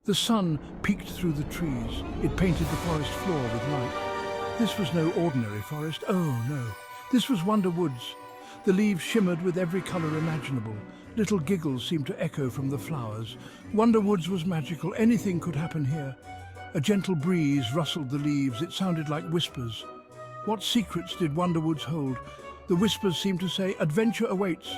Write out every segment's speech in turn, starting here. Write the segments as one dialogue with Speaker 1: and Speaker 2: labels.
Speaker 1: The sun peeked through the trees. It painted the forest floor with light. This was no ordinary forest. Oh, no. This was Wonder Woods. The leaves shimmered with every colour imaginable. Little giggles seemed to echo from the flowers. Wonder Woods was magical. Anything could happen here. A gentle breeze rustled the leaves. It sounded like whispers. What secrets did Wonder Woods hold? The whispers seemed to say, adventure awaits.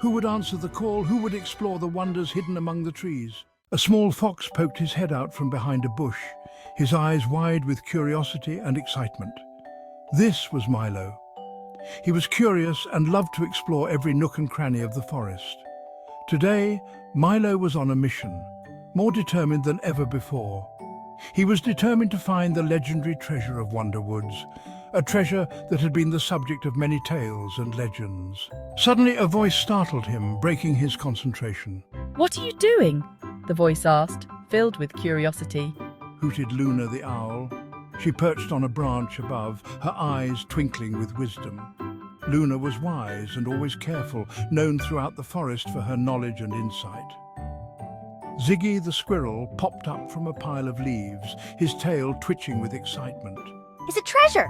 Speaker 1: Who would answer the call? Who would explore the wonders hidden among the trees? A small fox poked his head out from behind a bush, his eyes wide with curiosity and excitement. This was Milo. He was curious and loved to explore every nook and cranny of the forest. Today, Milo was on a mission, more determined than ever before. He was determined to find the legendary treasure of Wonder Woods, a treasure that had been the subject of many tales and legends. Suddenly, a voice startled him, breaking his concentration.
Speaker 2: "What are you doing?" the voice asked, filled with curiosity.
Speaker 1: Hooted Luna the owl. She perched on a branch above, her eyes twinkling with wisdom. Luna was wise and always careful, known throughout the forest for her knowledge and insight. Ziggy the squirrel popped up from a pile of leaves, his tail twitching with excitement.
Speaker 3: It's a treasure!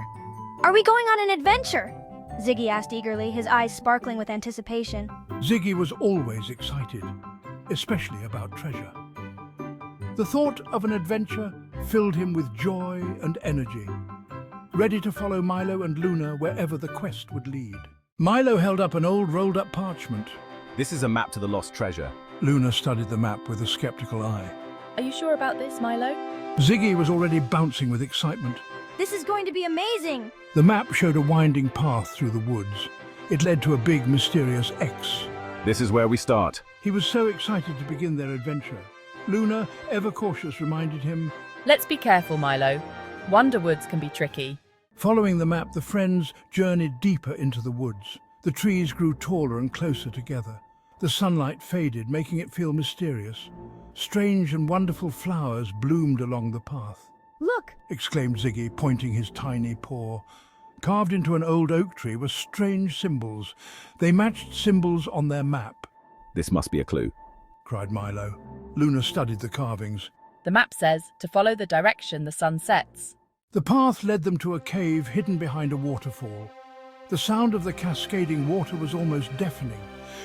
Speaker 3: Are we going on an adventure? Ziggy asked eagerly, his eyes sparkling with anticipation.
Speaker 1: Ziggy was always excited, especially about treasure. The thought of an adventure filled him with joy and energy, ready to follow Milo and Luna wherever the quest would lead. Milo held up an old rolled-up parchment.
Speaker 4: This is a map to the lost treasure.
Speaker 1: Luna studied the map with a skeptical eye.
Speaker 2: "Are you sure about this, Milo?"
Speaker 1: Ziggy was already bouncing with excitement.
Speaker 3: This is going to be amazing!
Speaker 1: The map showed a winding path through the woods. It led to a big, mysterious X.
Speaker 4: This is where we start.
Speaker 1: He was so excited to begin their adventure. Luna, ever cautious, reminded him.
Speaker 2: "Let's be careful, Milo. Wonder Woods can be tricky."
Speaker 1: Following the map, the friends journeyed deeper into the woods. The trees grew taller and closer together. The sunlight faded, making it feel mysterious. Strange and wonderful flowers bloomed along the path.
Speaker 3: Look!
Speaker 1: Exclaimed Ziggy, pointing his tiny paw. Carved into an old oak tree were strange symbols. They matched symbols on their map.
Speaker 4: This must be a clue.
Speaker 1: Cried Milo. Luna studied the carvings.
Speaker 2: The map says to follow the direction the sun sets.
Speaker 1: The path led them to a cave hidden behind a waterfall. The sound of the cascading water was almost deafening,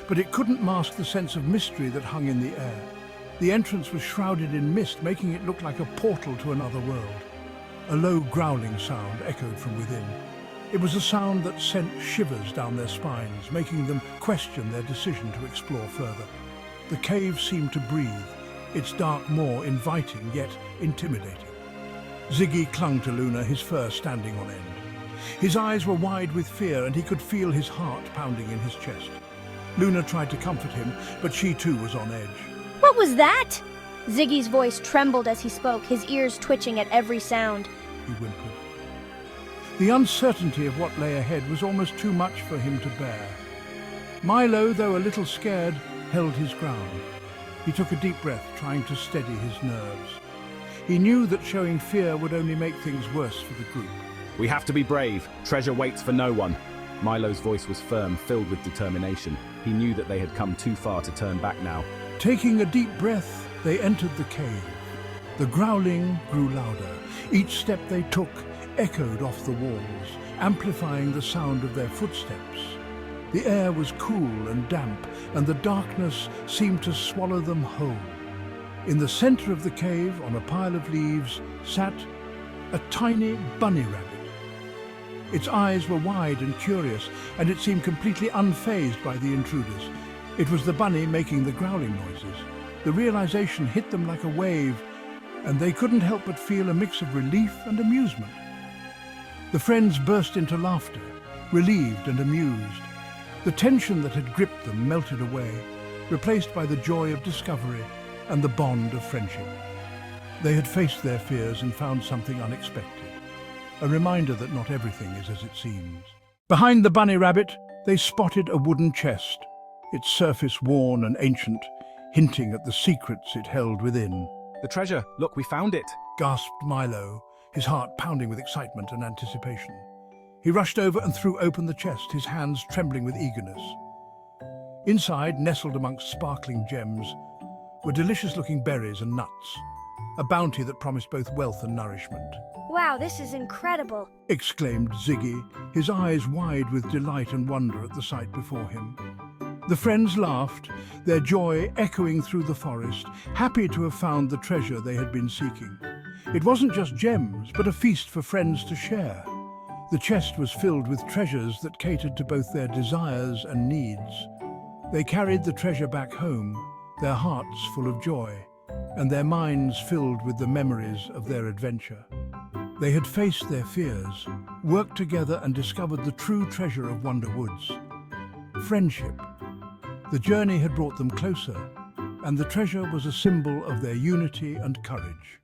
Speaker 1: but it couldn't mask the sense of mystery that hung in the air. The entrance was shrouded in mist, making it look like a portal to another world. A low growling sound echoed from within. It was a sound that sent shivers down their spines, making them question their decision to explore further. The cave seemed to breathe, its dark maw inviting yet intimidating. Ziggy clung to Luna, his fur standing on end. His eyes were wide with fear, and he could feel his heart pounding in his chest. Luna tried to comfort him, but she too was on edge.
Speaker 3: What was that? Ziggy's voice trembled as he spoke, his ears twitching at every sound.
Speaker 1: He whimpered. The uncertainty of what lay ahead was almost too much for him to bear. Milo, though a little scared, held his ground. He took a deep breath, trying to steady his nerves. He knew that showing fear would only make things worse for the group.
Speaker 4: We have to be brave. Treasure waits for no one. Milo's voice was firm, filled with determination. He knew that they had come too far to turn back now.
Speaker 1: Taking a deep breath, they entered the cave. The growling grew louder. Each step they took echoed off the walls, amplifying the sound of their footsteps. The air was cool and damp, and the darkness seemed to swallow them whole. In the center of the cave, on a pile of leaves, sat a tiny bunny rabbit. Its eyes were wide and curious, and it seemed completely unfazed by the intruders. It was the bunny making the growling noises. The realization hit them like a wave, and they couldn't help but feel a mix of relief and amusement. The friends burst into laughter, relieved and amused. The tension that had gripped them melted away, replaced by the joy of discovery and the bond of friendship. They had faced their fears and found something unexpected, a reminder that not everything is as it seems. Behind the bunny rabbit, they spotted a wooden chest, its surface worn and ancient, hinting at the secrets it held within.
Speaker 4: The treasure! Look, we found it!
Speaker 1: Gasped Milo, his heart pounding with excitement and anticipation. He rushed over and threw open the chest, his hands trembling with eagerness. Inside, nestled amongst sparkling gems, were delicious-looking berries and nuts. a bounty that promised both wealth and nourishment.
Speaker 3: Wow, this is incredible.
Speaker 1: Exclaimed Ziggy, his eyes wide with delight and wonder at the sight before him. The friends laughed, their joy echoing through the forest, happy to have found the treasure they had been seeking. It wasn't just gems, but a feast for friends to share. The chest was filled with treasures that catered to both their desires and needs. They carried the treasure back home, their hearts full of joy, and their minds filled with the memories of their adventure. They had faced their fears, worked together and discovered the true treasure of Wonder Woods. Friendship. The journey had brought them closer, and the treasure was a symbol of their unity and courage.